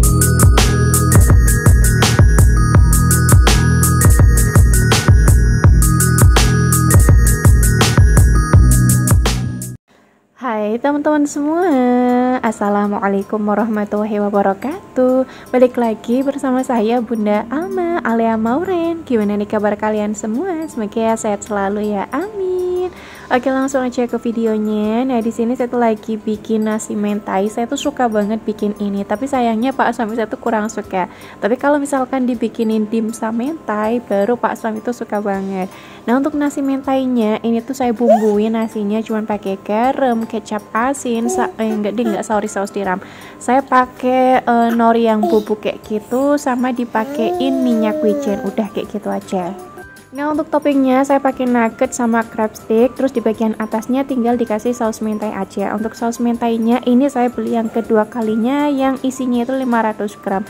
Hai teman-teman semua, Assalamualaikum warahmatullahi wabarakatuh. Balik lagi bersama saya Bunda Alma Alia Mauren. Gimana nih kabar kalian semua? Semoga sehat selalu ya, amin. Oke, langsung aja ke videonya. Nah, di sini saya tuh lagi bikin nasi mentai. Saya tuh suka banget bikin ini, tapi sayangnya Pak Sam saya tuh kurang suka. Tapi kalau misalkan dibikinin dimsum mentai, baru Pak Sam itu suka banget. Nah, untuk nasi mentainya ini tuh saya bumbuin nasinya cuman pakai garam, kecap asin, enggak saus tiram. Saya pakai nori yang bubuk kayak gitu, sama dipakein minyak wijen. Udah kayak gitu aja. Nah, untuk toppingnya saya pakai nugget sama crab stick, terus di bagian atasnya tinggal dikasih saus mentai aja. Untuk saus mentainya ini saya beli yang kedua kalinya, yang isinya itu 500 gram.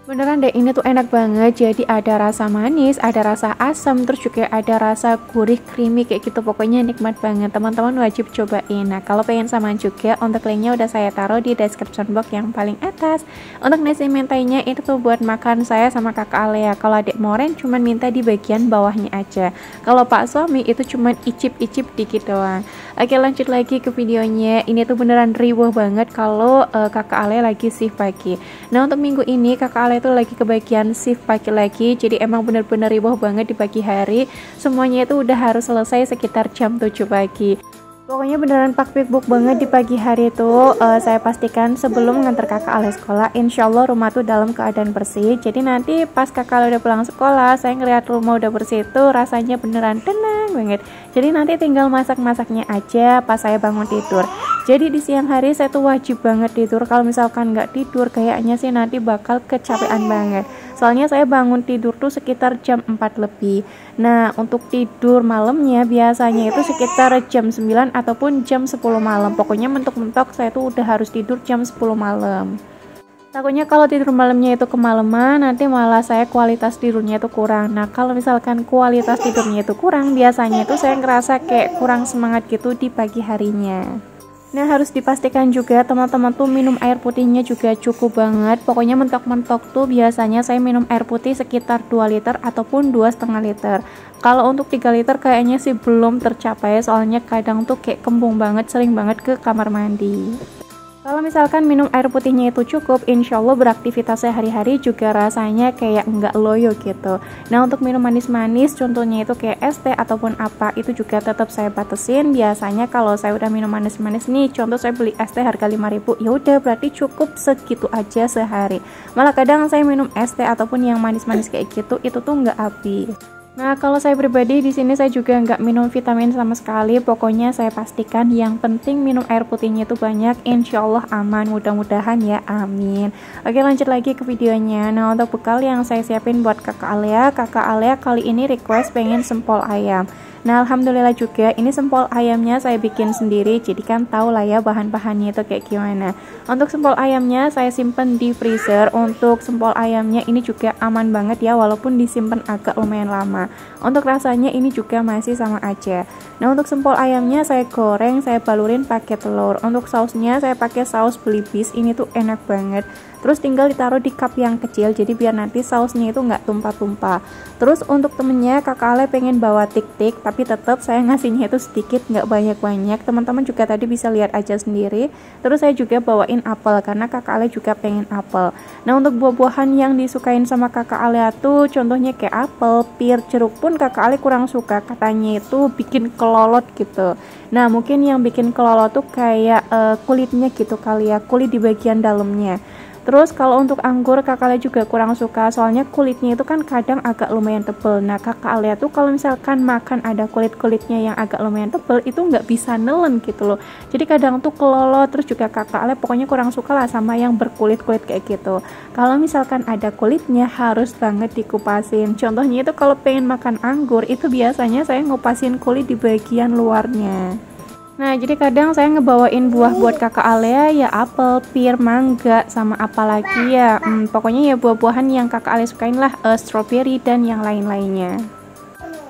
Beneran deh, ini tuh enak banget. Jadi ada rasa manis, ada rasa asam, terus juga ada rasa gurih creamy kayak gitu. Pokoknya nikmat banget, teman-teman wajib cobain. Nah, kalau pengen sama juga, untuk linknya udah saya taruh di description box yang paling atas. Untuk nasi mentainya itu tuh buat makan saya sama kakak Alea. Kalau adik Moren cuman minta di bagian bawahnya aja. Kalau Pak Suami itu cuman icip-icip dikit doang. Oke, lanjut lagi ke videonya. Ini tuh beneran riweh banget kalau kakak Alea lagi shift pagi. Nah, untuk minggu ini kakak Alea itu lagi kebagian shift pagi lagi, jadi emang bener-bener ribuh banget di pagi hari. Semuanya itu udah harus selesai sekitar jam 7 pagi. Pokoknya beneran pakpik banget di pagi hari itu. Saya pastikan sebelum nganter kakak Ale sekolah, insya Allah rumah tuh dalam keadaan bersih. Jadi nanti pas kakak Ale udah pulang sekolah, saya ngeliat rumah udah bersih itu rasanya beneran tenang banget. Jadi nanti tinggal masak-masaknya aja pas saya bangun tidur. Jadi di siang hari saya tuh wajib banget tidur. Kalau misalkan nggak tidur, kayaknya sih nanti bakal kecapean banget. Soalnya saya bangun tidur tuh sekitar jam 4 lebih. Nah, untuk tidur malamnya biasanya itu sekitar jam 9 ataupun jam 10 malam. Pokoknya mentok-mentok saya tuh udah harus tidur jam 10 malam. Takutnya kalau tidur malamnya itu kemalaman, nanti malah saya kualitas tidurnya itu kurang. Nah, kalau misalkan kualitas tidurnya itu kurang, biasanya itu saya ngerasa kayak kurang semangat gitu di pagi harinya. Nah, harus dipastikan juga teman-teman tuh minum air putihnya juga cukup banget. Pokoknya mentok-mentok tuh biasanya saya minum air putih sekitar 2 liter ataupun 2,5 liter. Kalau untuk 3 liter kayaknya sih belum tercapai, soalnya kadang tuh kayak kembung banget, sering banget ke kamar mandi. Kalau misalkan minum air putihnya itu cukup, insya Allah beraktivitas sehari-hari juga rasanya kayak nggak loyo gitu. Nah, untuk minum manis-manis, contohnya itu kayak es teh ataupun apa, itu juga tetap saya batasin. Biasanya kalau saya udah minum manis-manis nih, contoh saya beli es teh harga 5.000, ya udah berarti cukup segitu aja sehari. Malah kadang saya minum es teh ataupun yang manis-manis kayak gitu, itu tuh nggak habis. Nah, kalau saya pribadi di sini saya juga nggak minum vitamin sama sekali. Pokoknya saya pastikan yang penting minum air putihnya itu banyak. Insya Allah aman, mudah-mudahan ya, amin. Oke, lanjut lagi ke videonya. Nah, untuk bekal yang saya siapin buat kakak Alea kali ini request pengen sempol ayam. Nah, alhamdulillah juga ini sempol ayamnya saya bikin sendiri, jadi kan tahu lah ya bahan-bahannya itu kayak gimana. Untuk sempol ayamnya saya simpen di freezer. Untuk sempol ayamnya ini juga aman banget ya, walaupun disimpan agak lumayan lama. Untuk rasanya ini juga masih sama aja. Nah, untuk sempol ayamnya saya goreng, saya balurin pakai telur. Untuk sausnya saya pakai saus belibis, ini tuh enak banget. Terus tinggal ditaruh di cup yang kecil, jadi biar nanti sausnya itu nggak tumpah-tumpah. Terus untuk temennya kakak Ale pengen bawa tik-tik, tapi tetap saya ngasihnya itu sedikit, nggak banyak-banyak. Teman-teman juga tadi bisa lihat aja sendiri. Terus saya juga bawain apel karena kakak Ale juga pengen apel. Nah, untuk buah-buahan yang disukain sama kakak Ale tuh contohnya kayak apel, pir, jeruk pun kakak Ale kurang suka, katanya itu bikin kelolot gitu. Nah, mungkin yang bikin kelolot tuh kayak kulitnya gitu kali ya, kulit di bagian dalamnya. Terus kalau untuk anggur kakak Ale juga kurang suka, soalnya kulitnya itu kan kadang agak lumayan tebel. Nah, kakak Ale tuh kalau misalkan makan ada kulit-kulitnya yang agak lumayan tebel, itu nggak bisa nelen gitu loh. Jadi kadang tuh kelolot. Terus juga kakak Ale pokoknya kurang suka lah sama yang berkulit-kulit kayak gitu. Kalau misalkan ada kulitnya harus banget dikupasin. Contohnya itu kalau pengen makan anggur, itu biasanya saya ngupasin kulit di bagian luarnya. Nah, jadi kadang saya ngebawain buah buat kakak Alea ya apel, pir, mangga, sama apa lagi ya. Pokoknya ya buah-buahan yang kakak Alea sukain lah, strawberry dan yang lain-lainnya.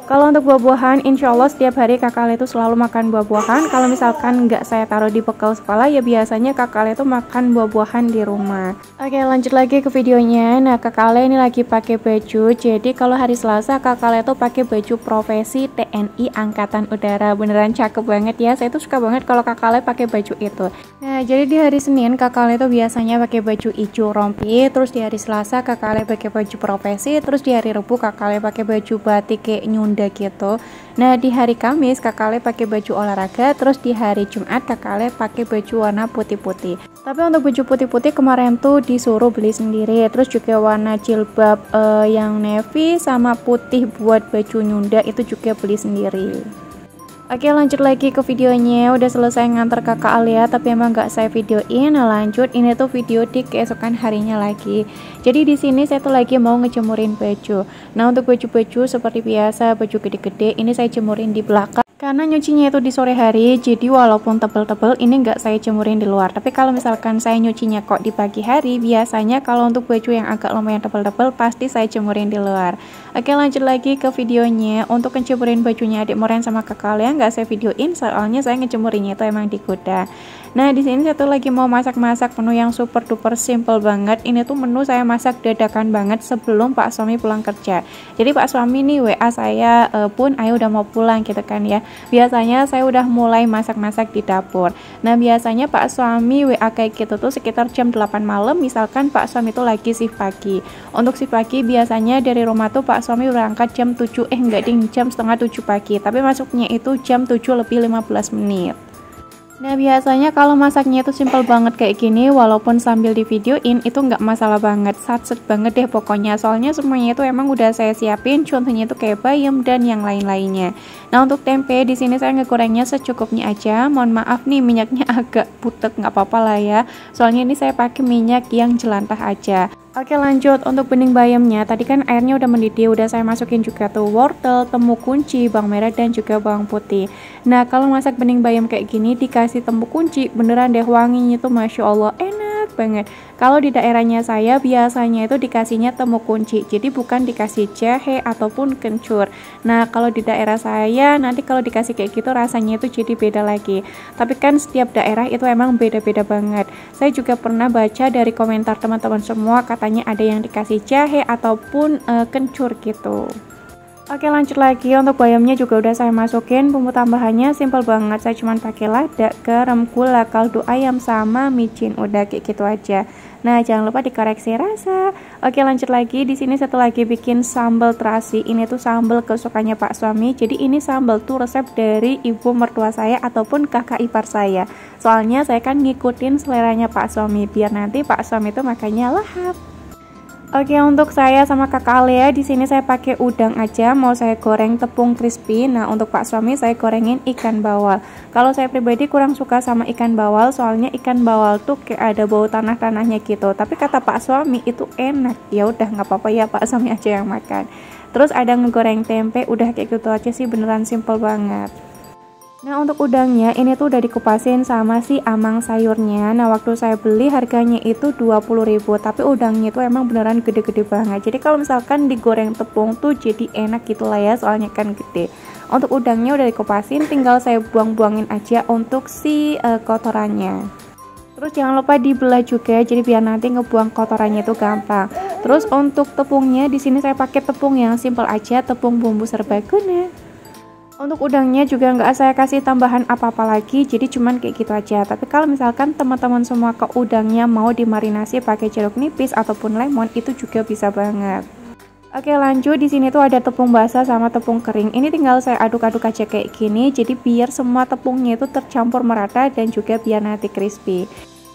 Kalau untuk buah-buahan, insya Allah setiap hari kakak Ale itu selalu makan buah-buahan. Kalau misalkan nggak saya taruh di bekal sekolah, ya biasanya kakak Ale itu makan buah-buahan di rumah. Oke, lanjut lagi ke videonya. Nah, kakak Ale ini lagi pakai baju. Jadi kalau hari Selasa kakak Ale itu pakai baju profesi TNI Angkatan Udara. Beneran cakep banget ya. Saya tuh suka banget kalau kakak Ale pakai baju itu. Nah, jadi di hari Senin kakak Ale itu biasanya pakai baju hijau rompi. Terus di hari Selasa kakak Ale pakai baju profesi. Terus di hari Rabu kakak Ale pakai baju batik kayak nyunda gitu. Nah, di hari Kamis kakak Ale pakai baju olahraga, terus di hari Jumat kakak Ale pakai baju warna putih-putih. Tapi untuk baju putih-putih kemarin tuh disuruh beli sendiri, terus juga warna jilbab yang navy sama putih buat baju nyunda itu juga beli sendiri. Oke, lanjut lagi ke videonya. Udah selesai nganter kakak Alia, tapi emang nggak saya videoin. Nah, lanjut, ini tuh video di keesokan harinya lagi. Jadi di sini saya tuh lagi mau ngejemurin baju. Nah, untuk baju-baju seperti biasa, baju gede-gede ini saya jemurin di belakang. Karena nyucinya itu di sore hari, jadi walaupun tebel-tebel ini nggak saya jemurin di luar. Tapi kalau misalkan saya nyucinya kok di pagi hari, biasanya kalau untuk baju yang agak lumayan tebel-tebel pasti saya jemurin di luar. Oke, lanjut lagi ke videonya. Untuk ngejemurin bajunya adik Moren sama kakak kalian nggak saya videoin, soalnya saya ngejemurinnya itu emang di kuda. Nah, di sini saya tuh lagi mau masak-masak menu yang super duper simple banget. Ini tuh menu saya masak dadakan banget sebelum Pak suami pulang kerja. Jadi Pak suami nih WA saya, Bun, ayo udah mau pulang gitu kan ya. Biasanya saya udah mulai masak-masak di dapur. Nah, biasanya Pak suami WA kayak gitu tuh sekitar jam 8 malam, misalkan Pak suami tuh lagi shift pagi. Untuk shift pagi biasanya dari rumah tuh Pak suami berangkat jam 7, enggak ding, jam setengah 7 pagi. Tapi masuknya itu jam 7 lebih 15 menit. Nah, biasanya kalau masaknya itu simple banget kayak gini, walaupun sambil di videoin itu nggak masalah banget, satset banget deh pokoknya. Soalnya semuanya itu emang udah saya siapin, contohnya itu kayak bayam dan yang lain-lainnya. Nah, untuk tempe di sini saya ngegorengnya secukupnya aja. Mohon maaf nih minyaknya agak butek, nggak apa-apa lah ya. Soalnya ini saya pakai minyak yang jelantah aja. Oke, lanjut untuk bening bayamnya. Tadi kan airnya udah mendidih, udah saya masukin juga tuh wortel, temu kunci, bawang merah dan juga bawang putih. Nah, kalau masak bening bayam kayak gini dikasih temu kunci, beneran deh wanginya tuh Masya Allah enak banget. Kalau di daerahnya saya biasanya itu dikasihnya temu kunci, jadi bukan dikasih jahe ataupun kencur. Nah, kalau di daerah saya nanti kalau dikasih kayak gitu rasanya itu jadi beda lagi. Tapi kan setiap daerah itu emang beda-beda banget. Saya juga pernah baca dari komentar teman-teman semua, katanya ada yang dikasih jahe ataupun kencur gitu. Oke, lanjut lagi. Untuk bayamnya juga udah saya masukin. Bumbu tambahannya simple banget, saya cuma pakai lada, garam, gula, kaldu ayam sama micin. Udah kayak gitu aja. Nah, jangan lupa dikoreksi rasa. Oke, lanjut lagi. Di sini satu lagi bikin sambal terasi. Ini tuh sambal kesukaannya Pak suami. Jadi ini sambal tuh resep dari ibu mertua saya ataupun kakak ipar saya. Soalnya saya kan ngikutin seleranya Pak suami biar nanti Pak suami itu makannya lahap. Oke, untuk saya sama kakak Alia di sini saya pakai udang aja, mau saya goreng tepung crispy. Nah, untuk Pak suami saya gorengin ikan bawal. Kalau saya pribadi kurang suka sama ikan bawal, soalnya ikan bawal tuh kayak ada bau tanah-tanahnya gitu. Tapi kata Pak suami itu enak. Ya udah nggak apa-apa ya Pak suami aja yang makan. Terus ada ngegoreng tempe, udah kayak gitu aja sih, beneran simple banget. Nah, untuk udangnya ini tuh udah dikupasin sama si amang sayurnya. Nah, waktu saya beli harganya itu 20.000, tapi udangnya itu emang beneran gede-gede banget. Jadi kalau misalkan digoreng tepung tuh jadi enak gitu lah ya, soalnya kan gede. Untuk udangnya udah dikupasin, tinggal saya buang-buangin aja untuk si kotorannya. Terus jangan lupa dibelah juga, jadi biar nanti ngebuang kotorannya itu gampang. Terus untuk tepungnya di sini saya pakai tepung yang simple aja, tepung bumbu serbaguna. Untuk udangnya juga nggak saya kasih tambahan apa-apa lagi, jadi cuman kayak gitu aja. Tapi kalau misalkan teman-teman semua ke udangnya mau dimarinasi pakai jeruk nipis ataupun lemon, itu juga bisa banget. Oke, lanjut. Di sini tuh ada tepung basah sama tepung kering. Ini tinggal saya aduk-aduk aja kayak gini, jadi biar semua tepungnya itu tercampur merata dan juga biar nanti crispy.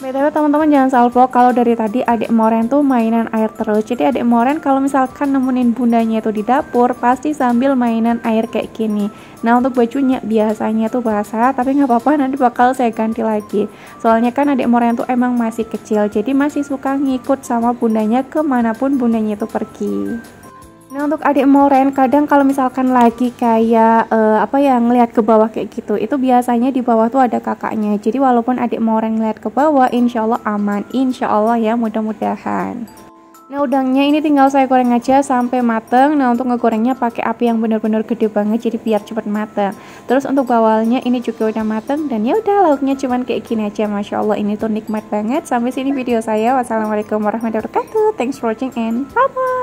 BTW teman-teman jangan salvo, kalau dari tadi adik Moren tuh mainan air terus. Jadi adik Moren kalau misalkan nemenin bundanya itu di dapur pasti sambil mainan air kayak gini. Nah, untuk bajunya biasanya tuh basah, tapi nggak apa-apa, nanti bakal saya ganti lagi. Soalnya kan adik Moren tuh emang masih kecil, jadi masih suka ngikut sama bundanya kemanapun bundanya itu pergi. Nah, untuk adik Moren kadang kalau misalkan lagi kayak ngelihat ke bawah kayak gitu, itu biasanya di bawah tuh ada kakaknya. Jadi walaupun adik Moren ngelihat ke bawah, insya Allah aman, insya Allah ya, mudah-mudahan. Nah, udangnya ini tinggal saya goreng aja sampai mateng. Nah, untuk ngegorengnya pakai api yang benar-benar gede banget jadi biar cepat mateng. Terus untuk bawalnya ini juga udah mateng dan ya udah lauknya cuman kayak gini aja. Masya Allah, ini tuh nikmat banget. Sampai sini video saya. Wassalamualaikum warahmatullahi wabarakatuh. Thanks for watching and bye bye.